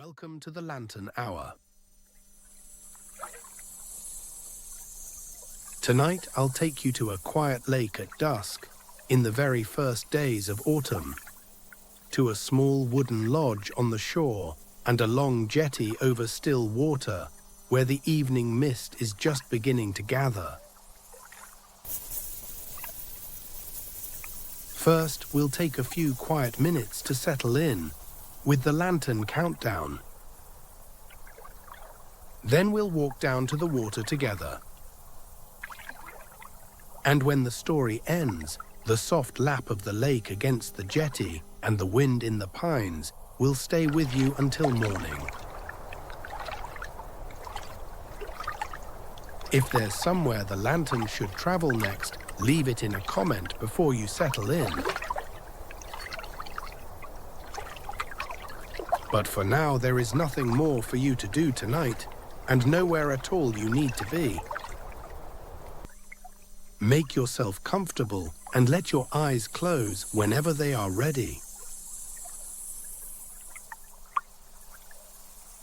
Welcome to the Lantern Hour. Tonight I'll take you to a quiet lake at dusk, in the very first days of autumn, to a small wooden lodge on the shore and a long jetty over still water where the evening mist is just beginning to gather. First, we'll take a few quiet minutes to settle in, with the lantern countdown. Then we'll walk down to the water together. And when the story ends, the soft lap of the lake against the jetty and the wind in the pines will stay with you until morning. If there's somewhere the lantern should travel next, leave it in a comment before you settle in. But for now, there is nothing more for you to do tonight, and nowhere at all you need to be. Make yourself comfortable and let your eyes close whenever they are ready.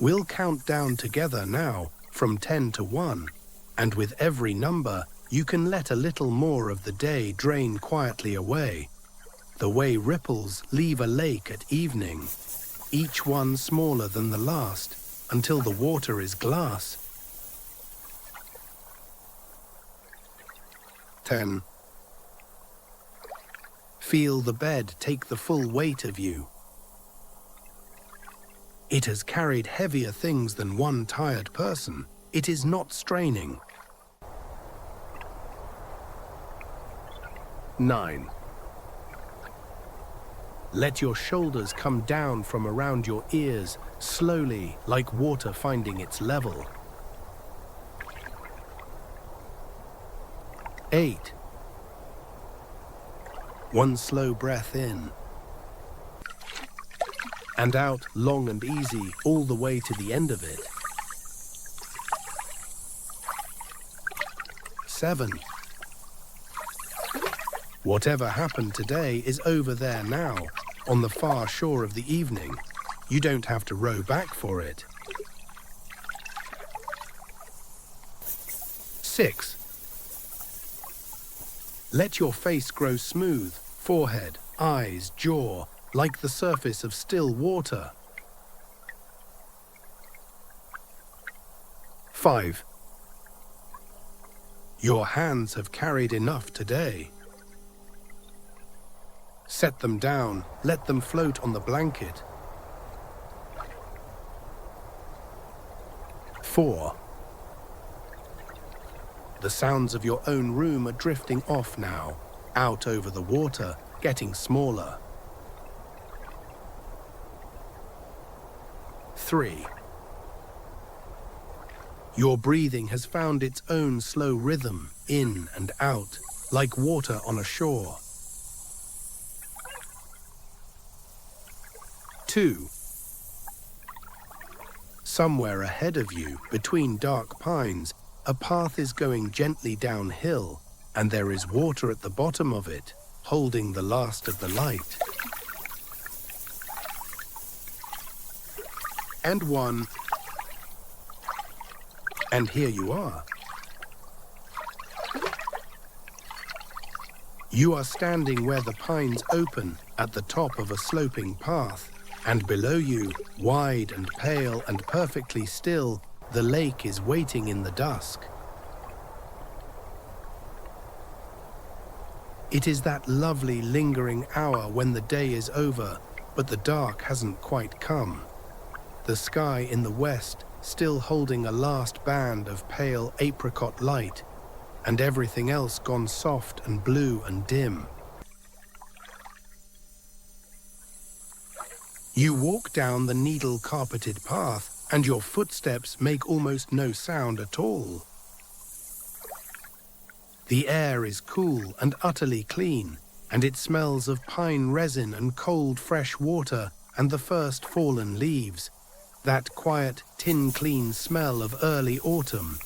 We'll count down together now from 10 to 1, and with every number, you can let a little more of the day drain quietly away, the way ripples leave a lake at evening, each one smaller than the last, until the water is glass. 10. Feel the bed take the full weight of you. It has carried heavier things than one tired person. It is not straining. 9. Let your shoulders come down from around your ears, slowly, like water finding its level. 8. One slow breath in. And out, long and easy, all the way to the end of it. 7. Whatever happened today is over there now, on the far shore of the evening. You don't have to row back for it. 6. Let your face grow smooth, forehead, eyes, jaw, like the surface of still water. 5. Your hands have carried enough today. Set them down, let them float on the blanket. 4. The sounds of your own room are drifting off now, out over the water, getting smaller. 3. Your breathing has found its own slow rhythm, in and out, like water on a shore. 2. Somewhere ahead of you, between dark pines, a path is going gently downhill, and there is water at the bottom of it, holding the last of the light. And 1. And here you are. You are standing where the pines open at the top of a sloping path, and below you, wide and pale and perfectly still, the lake is waiting in the dusk. It is that lovely lingering hour when the day is over, but the dark hasn't quite come. The sky in the west still holding a last band of pale apricot light, and everything else gone soft and blue and dim. You walk down the needle-carpeted path, and your footsteps make almost no sound at all. The air is cool and utterly clean, and it smells of pine resin and cold fresh water and the first fallen leaves, that quiet, tin-clean smell of early autumn,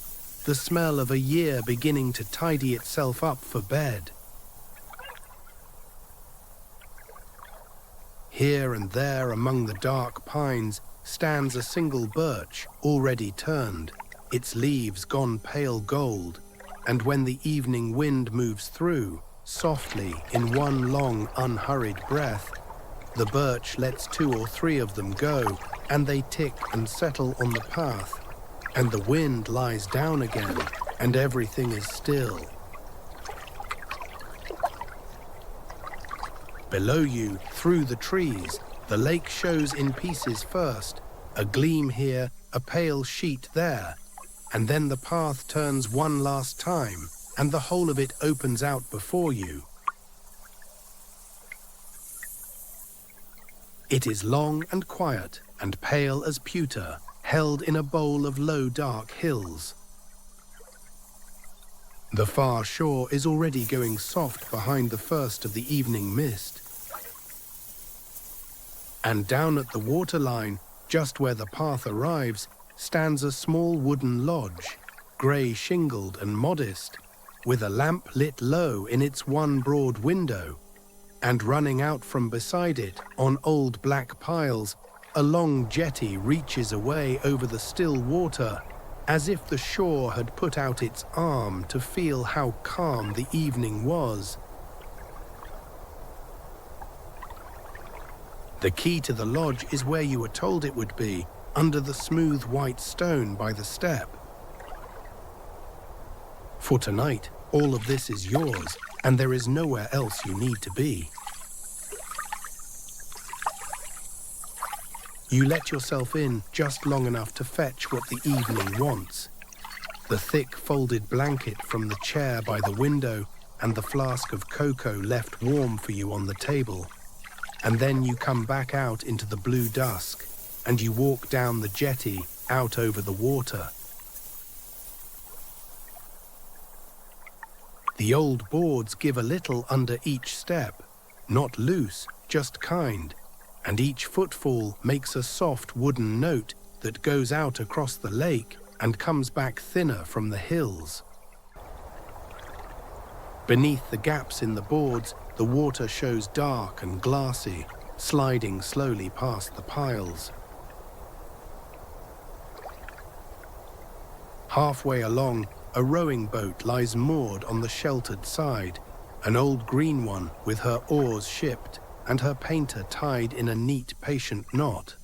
the smell of a year beginning to tidy itself up for bed. Here and there among the dark pines, stands a single birch, already turned, its leaves gone pale gold, and when the evening wind moves through, softly, in one long, unhurried breath, the birch lets 2 or 3 of them go, and they tick and settle on the path, and the wind lies down again, and everything is still. Below you, through the trees, the lake shows in pieces first, a gleam here, a pale sheet there, and then the path turns one last time, and the whole of it opens out before you. It is long and quiet, and pale as pewter, held in a bowl of low dark hills. The far shore is already going soft behind the first of the evening mist. And down at the waterline, just where the path arrives, stands a small wooden lodge, grey shingled and modest, with a lamp lit low in its one broad window, and running out from beside it, on old black piles, a long jetty reaches away over the still water, as if the shore had put out its arm to feel how calm the evening was. The key to the lodge is where you were told it would be, under the smooth white stone by the step. For tonight, all of this is yours, and there is nowhere else you need to be. You let yourself in just long enough to fetch what the evening wants. The thick folded blanket from the chair by the window and the flask of cocoa left warm for you on the table. And then you come back out into the blue dusk, and you walk down the jetty out over the water. The old boards give a little under each step, not loose, just kind, and each footfall makes a soft wooden note that goes out across the lake and comes back thinner from the hills. Beneath the gaps in the boards, the water shows dark and glassy, sliding slowly past the piles. Halfway along, a rowing boat lies moored on the sheltered side, an old green one with her oars shipped and her painter tied in a neat, patient knot.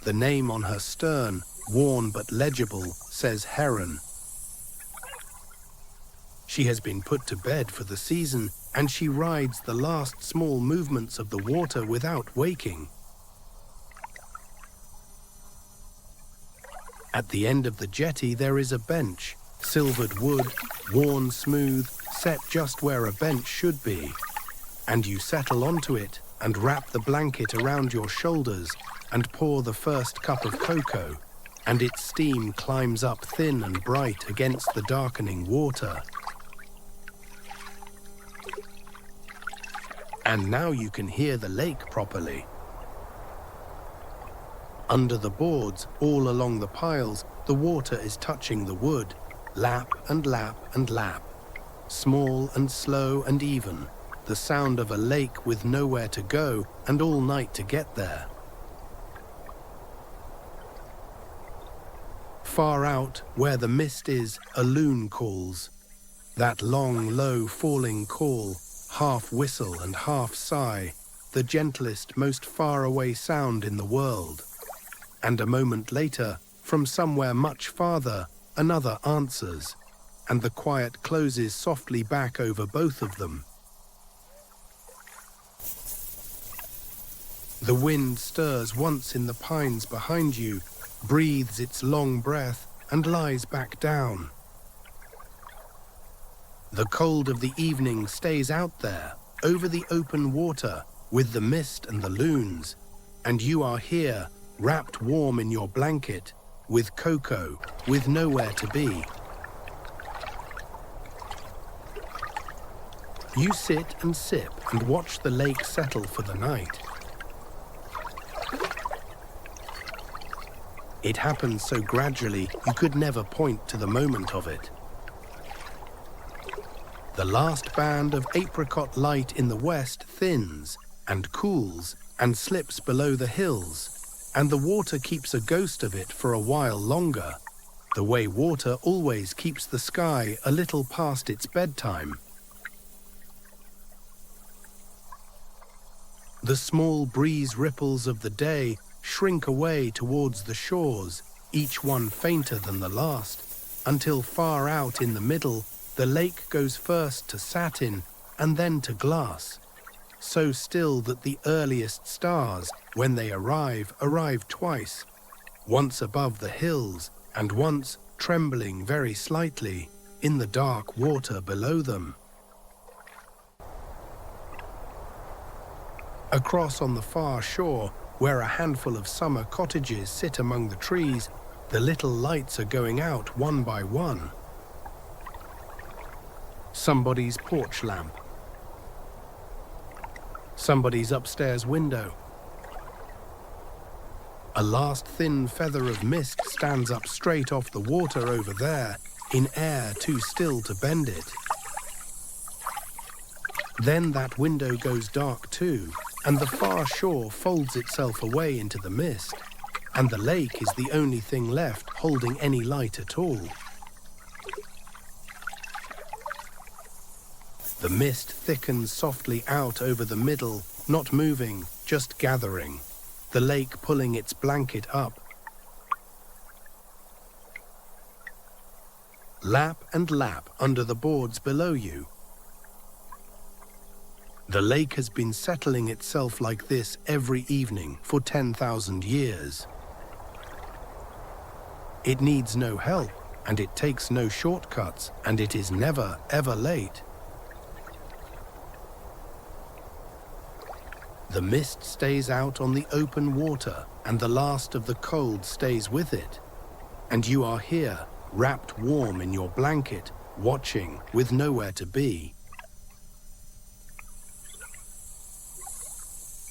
The name on her stern, worn but legible, says Heron. She has been put to bed for the season, and she rides the last small movements of the water without waking. At the end of the jetty there is a bench, silvered wood, worn smooth, set just where a bench should be. And you settle onto it and wrap the blanket around your shoulders and pour the first cup of cocoa, and its steam climbs up thin and bright against the darkening water. And now you can hear the lake properly. Under the boards, all along the piles, the water is touching the wood, lap and lap and lap, small and slow and even, the sound of a lake with nowhere to go and all night to get there. Far out, where the mist is, a loon calls. That long, low, falling call, half whistle and half sigh, the gentlest, most far-away sound in the world. And a moment later, from somewhere much farther, another answers, and the quiet closes softly back over both of them. The wind stirs once in the pines behind you, breathes its long breath, and lies back down. The cold of the evening stays out there, over the open water, with the mist and the loons, and you are here, wrapped warm in your blanket, with cocoa, with nowhere to be. You sit and sip and watch the lake settle for the night. It happens so gradually you could never point to the moment of it. The last band of apricot light in the west thins and cools and slips below the hills, and the water keeps a ghost of it for a while longer, the way water always keeps the sky a little past its bedtime. The small breeze ripples of the day shrink away towards the shores, each one fainter than the last, until far out in the middle, the lake goes first to satin and then to glass, so still that the earliest stars, when they arrive twice, once above the hills and once, trembling very slightly, in the dark water below them. Across on the far shore, where a handful of summer cottages sit among the trees, the little lights are going out one by one. Somebody's porch lamp, somebody's upstairs window. A last thin feather of mist stands up straight off the water over there, in air too still to bend it. Then that window goes dark too, and the far shore folds itself away into the mist, and the lake is the only thing left holding any light at all. The mist thickens softly out over the middle, not moving, just gathering, the lake pulling its blanket up. Lap and lap under the boards below you. The lake has been settling itself like this every evening for 10,000 years. It needs no help, and it takes no shortcuts, and it is never, ever late. The mist stays out on the open water, and the last of the cold stays with it. And you are here, wrapped warm in your blanket, watching, with nowhere to be.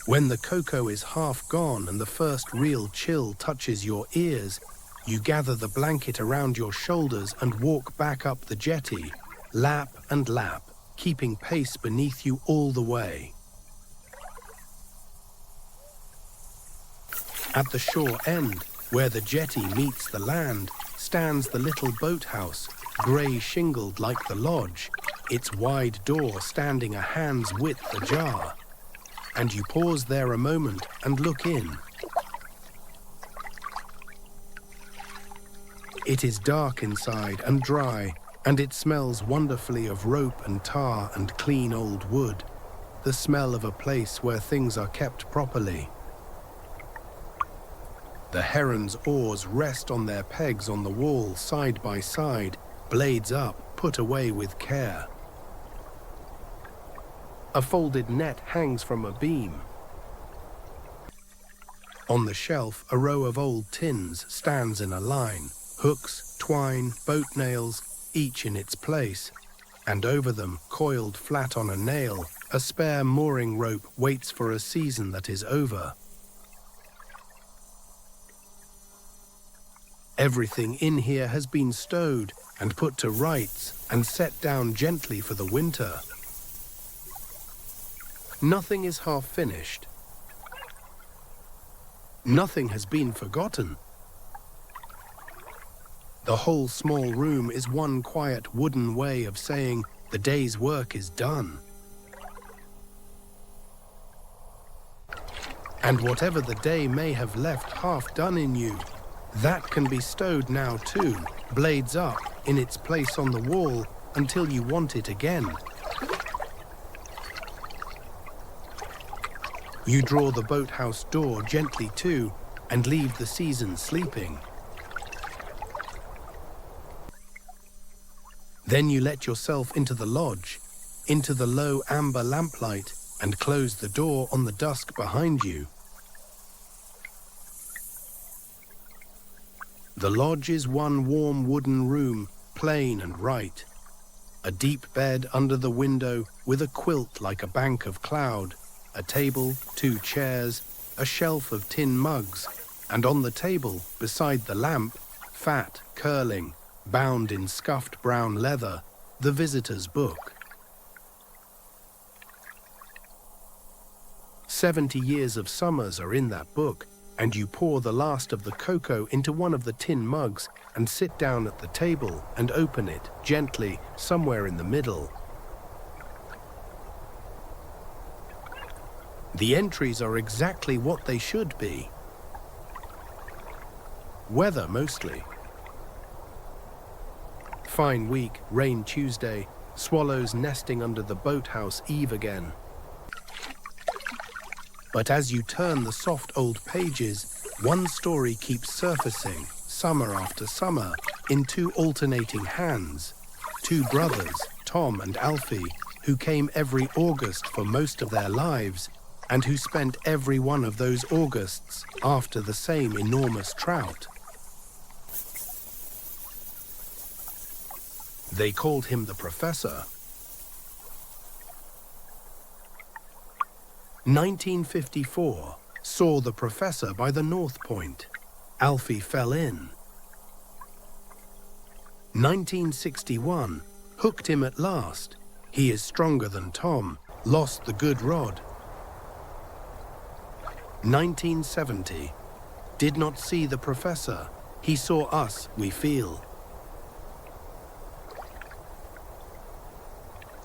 When the cocoa is half gone and the first real chill touches your ears, you gather the blanket around your shoulders and walk back up the jetty, lap and lap, keeping pace beneath you all the way. At the shore end, where the jetty meets the land, stands the little boathouse, grey shingled like the lodge, its wide door standing a hand's width ajar. And you pause there a moment and look in. It is dark inside and dry, and it smells wonderfully of rope and tar and clean old wood, the smell of a place where things are kept properly. The heron's oars rest on their pegs on the wall side by side, blades up, put away with care. A folded net hangs from a beam. On the shelf, a row of old tins stands in a line, hooks, twine, boat nails, each in its place, and over them, coiled flat on a nail, a spare mooring rope waits for a season that is over. Everything in here has been stowed and put to rights and set down gently for the winter. Nothing is half finished. Nothing has been forgotten. The whole small room is one quiet wooden way of saying the day's work is done. And whatever the day may have left half done in you, that can be stowed now too, blades up, in its place on the wall, until you want it again. You draw the boathouse door gently to, and leave the season sleeping. Then you let yourself into the lodge, into the low amber lamplight, and close the door on the dusk behind you. The lodge is one warm wooden room, plain and right. A deep bed under the window with a quilt like a bank of cloud, a table, 2 chairs, a shelf of tin mugs, and on the table, beside the lamp, fat, curling, bound in scuffed brown leather, the visitor's book. 70 years of summers are in that book, and you pour the last of the cocoa into one of the tin mugs and sit down at the table and open it gently somewhere in the middle. The entries are exactly what they should be. Weather mostly. Fine week, rain Tuesday, swallows nesting under the boathouse eve again. But as you turn the soft old pages, one story keeps surfacing, summer after summer, in two alternating hands. Two brothers, Tom and Alfie, who came every August for most of their lives, and who spent every one of those Augusts after the same enormous trout. They called him the Professor. 1954 saw the Professor by the North Point. Alfie fell in. 1961 hooked him at last. He is stronger than Tom, lost the good rod. 1970 did not see the Professor. He saw us, we feel.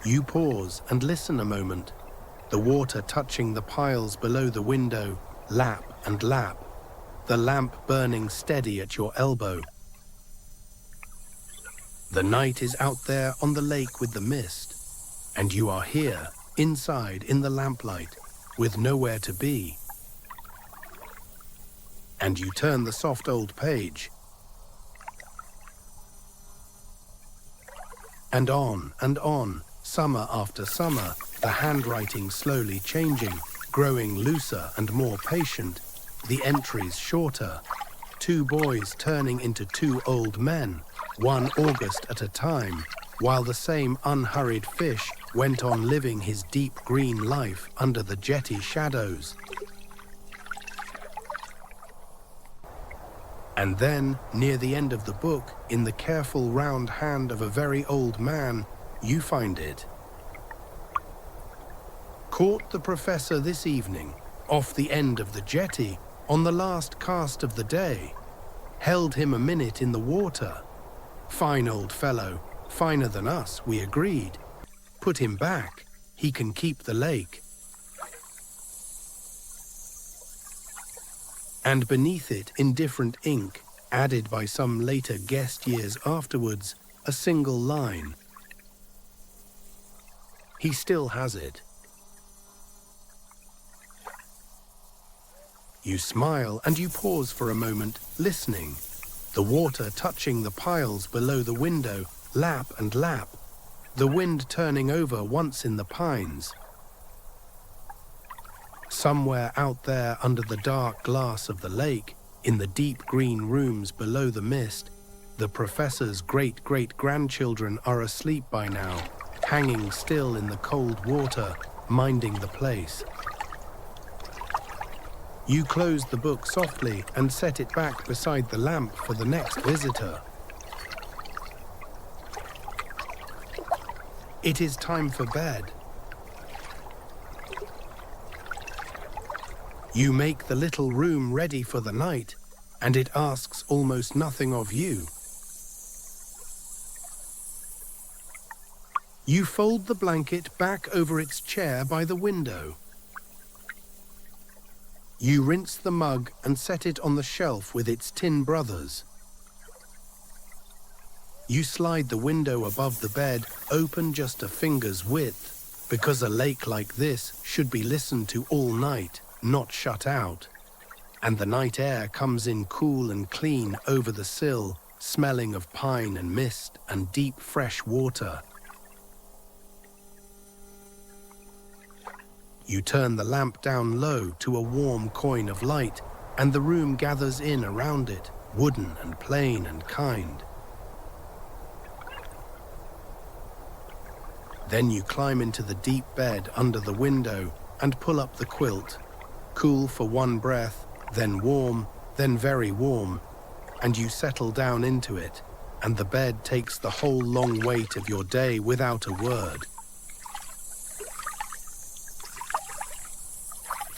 You pause and listen a moment. The water touching the piles below the window, lap and lap. The lamp burning steady at your elbow. The night is out there on the lake with the mist, and you are here, inside in the lamplight, with nowhere to be. And you turn the soft old page. And on, summer after summer, the handwriting slowly changing, growing looser and more patient, the entries shorter. Two boys turning into two old men, one August at a time, while the same unhurried fish went on living his deep green life under the jetty shadows. And then, near the end of the book, in the careful round hand of a very old man, you find it. Caught the Professor this evening, off the end of the jetty, on the last cast of the day. Held him a minute in the water. Fine old fellow, finer than us, we agreed. Put him back, he can keep the lake. And beneath it, in different ink, added by some later guest years afterwards, a single line. He still has it. You smile and you pause for a moment, listening. The water touching the piles below the window, lap and lap. The wind turning over once in the pines. Somewhere out there under the dark glass of the lake, in the deep green rooms below the mist, the Professor's great-great-grandchildren are asleep by now, hanging still in the cold water, minding the place. You close the book softly and set it back beside the lamp for the next visitor. It is time for bed. You make the little room ready for the night, and it asks almost nothing of you. You fold the blanket back over its chair by the window. You rinse the mug and set it on the shelf with its tin brothers. You slide the window above the bed open just a finger's width, because a lake like this should be listened to all night, not shut out. And the night air comes in cool and clean over the sill, smelling of pine and mist and deep fresh water. You turn the lamp down low to a warm coin of light, and the room gathers in around it, wooden and plain and kind. Then you climb into the deep bed under the window and pull up the quilt, cool for one breath, then warm, then very warm, and you settle down into it, and the bed takes the whole long weight of your day without a word.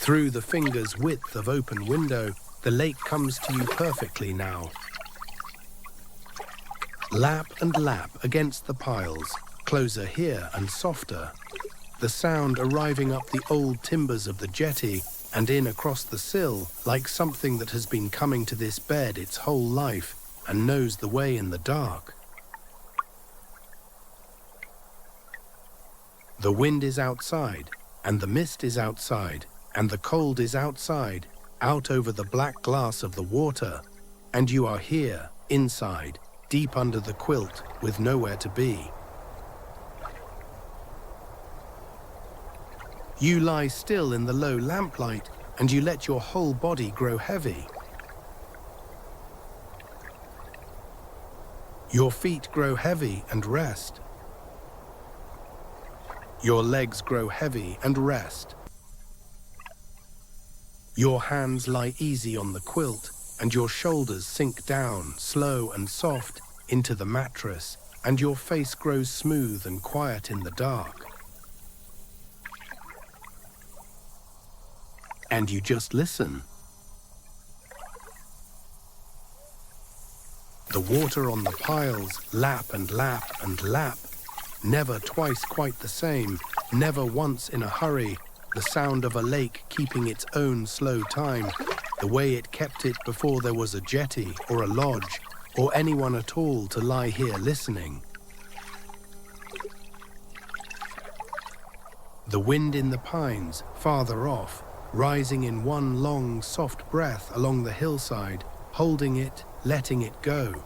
Through the finger's width of open window, The lake comes to you perfectly now. Lap and lap against the piles, closer here and softer. The sound arriving up the old timbers of the jetty and in across the sill like something that has been coming to this bed its whole life and knows the way in the dark. The wind is outside, and the mist is outside, and the cold is outside, out over the black glass of the water, and you are here, inside, deep under the quilt, with nowhere to be. You lie still in the low lamplight, and you let your whole body grow heavy. Your feet grow heavy and rest. Your legs grow heavy and rest. Your hands lie easy on the quilt, and your shoulders sink down, slow and soft, into the mattress, and your face grows smooth and quiet in the dark. And you just listen. The water on the piles lap and lap and lap, never twice quite the same, never once in a hurry, the sound of a lake keeping its own slow time, the way it kept it before there was a jetty or a lodge, or anyone at all to lie here listening. The wind in the pines, farther off, rising in one long, soft breath along the hillside, holding it, letting it go.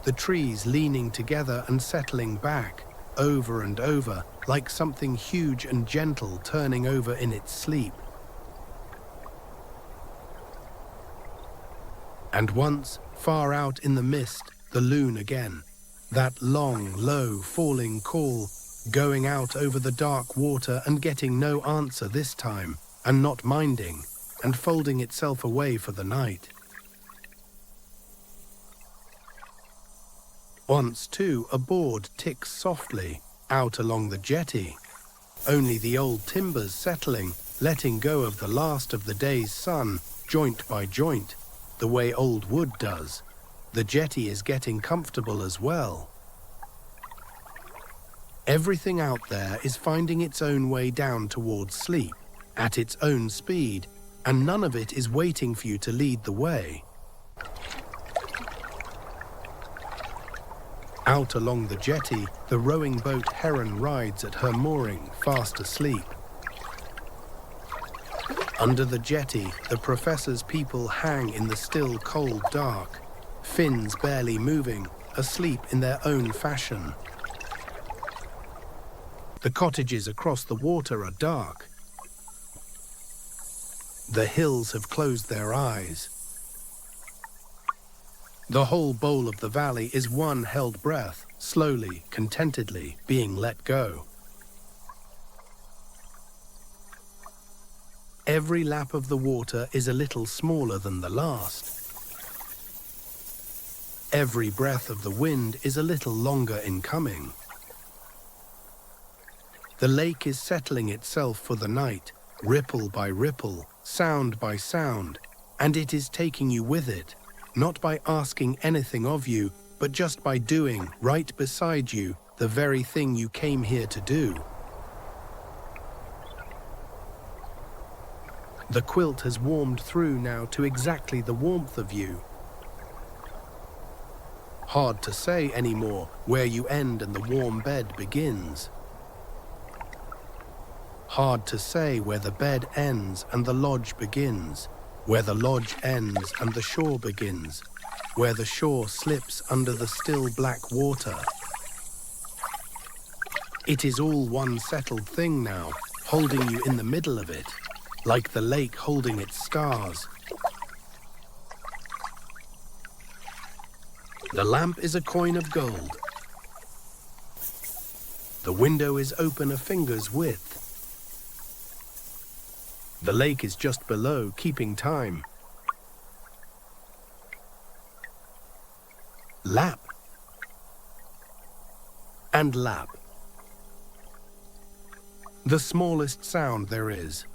The trees leaning together and settling back, over and over, like something huge and gentle turning over in its sleep. And once, far out in the mist, the loon again, that long, low, falling call, going out over the dark water and getting no answer this time, and not minding, and folding itself away for the night. Once, too, a board ticks softly out along the jetty, only the old timbers settling, letting go of the last of the day's sun, joint by joint, the way old wood does. The jetty is getting comfortable as well. Everything out there is finding its own way down towards sleep, at its own speed, and none of it is waiting for you to lead the way. Out along the jetty, the rowing boat Heron rides at her mooring, fast asleep. Under the jetty, the professor's people hang in the still cold dark, fins barely moving, asleep in their own fashion. The cottages across the water are dark. The hills have closed their eyes. The whole bowl of the valley is one held breath, slowly, contentedly, being let go. Every lap of the water is a little smaller than the last. Every breath of the wind is a little longer in coming. The lake is settling itself for the night, ripple by ripple, sound by sound, and it is taking you with it, not by asking anything of you, but just by doing, right beside you, the very thing you came here to do. The quilt has warmed through now to exactly the warmth of you. Hard to say anymore where you end and the warm bed begins. Hard to say where the bed ends and the lodge begins, where the lodge ends and the shore begins, where the shore slips under the still black water. It is all one settled thing now, holding you in the middle of it, like the lake holding its stars. The lamp is a coin of gold. The window is open a finger's width. The lake is just below, keeping time. Lap and lap. The smallest sound there is.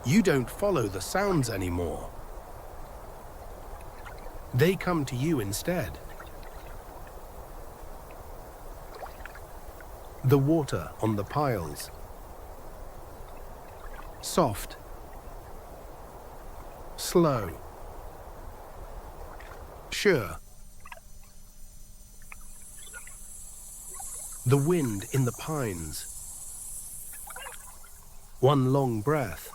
You don't follow the sounds anymore. They come to you instead. The water on the piles. Soft. Slow. Sure. The wind in the pines. One long breath.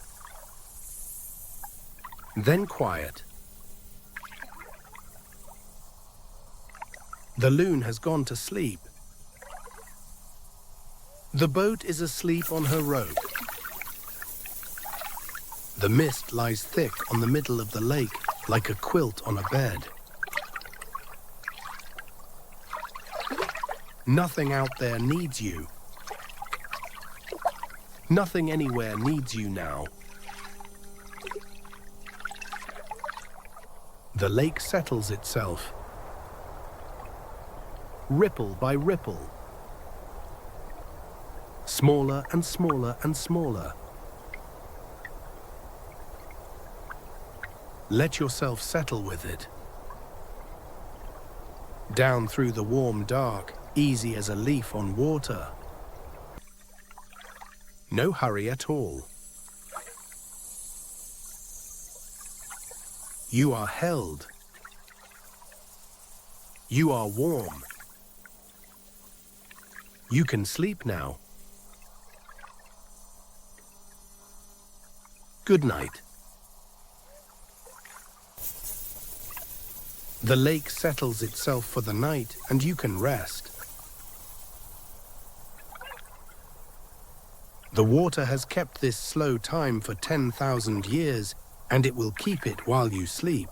Then quiet. The loon has gone to sleep. The boat is asleep on her rope. The mist lies thick on the middle of the lake like a quilt on a bed. Nothing out there needs you. Nothing anywhere needs you now. The lake settles itself, ripple by ripple, smaller and smaller and smaller. Let yourself settle with it. Down through the warm dark, easy as a leaf on water. No hurry at all. You are held. You are warm. You can sleep now. Good night. The lake settles itself for the night and you can rest. The water has kept this slow time for 10,000 years, and it will keep it while you sleep.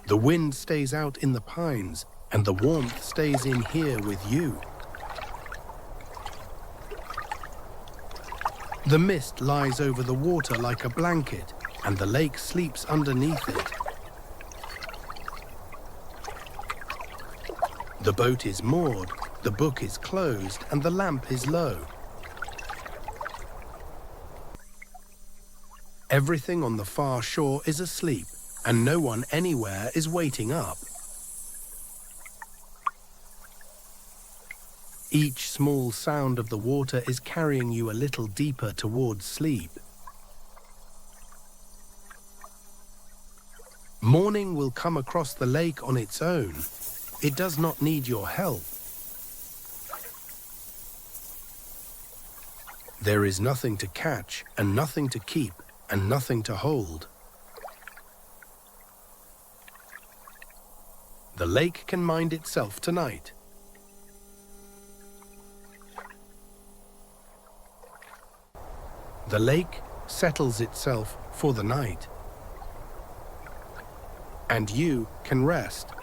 The wind stays out in the pines, and the warmth stays in here with you. The mist lies over the water like a blanket, and the lake sleeps underneath it. The boat is moored, the book is closed, and the lamp is low. Everything on the far shore is asleep, and no one anywhere is waiting up. Each small sound of the water is carrying you a little deeper towards sleep. Morning will come across the lake on its own. It does not need your help. There is nothing to catch, and nothing to keep, and nothing to hold. The lake can mind itself tonight. The lake settles itself for the night. And you can rest.